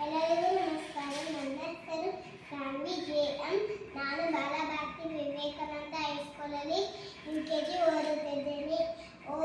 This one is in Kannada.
ಎಲ್ಲರಿಗೂ ನಮಸ್ಕಾರ. ನನ್ನ ಹೆಸರು ಸಾನ್ವಿ ಜೆ.ಎಂ. ನಾನು ಬಾಲಭಾರತಿ ವಿವೇಕಾನಂದ ಹೈಸ್ಕೂಲಲ್ಲಿ UKG ಓದುತ್ತಿದ್ದೇನೆ. ಓ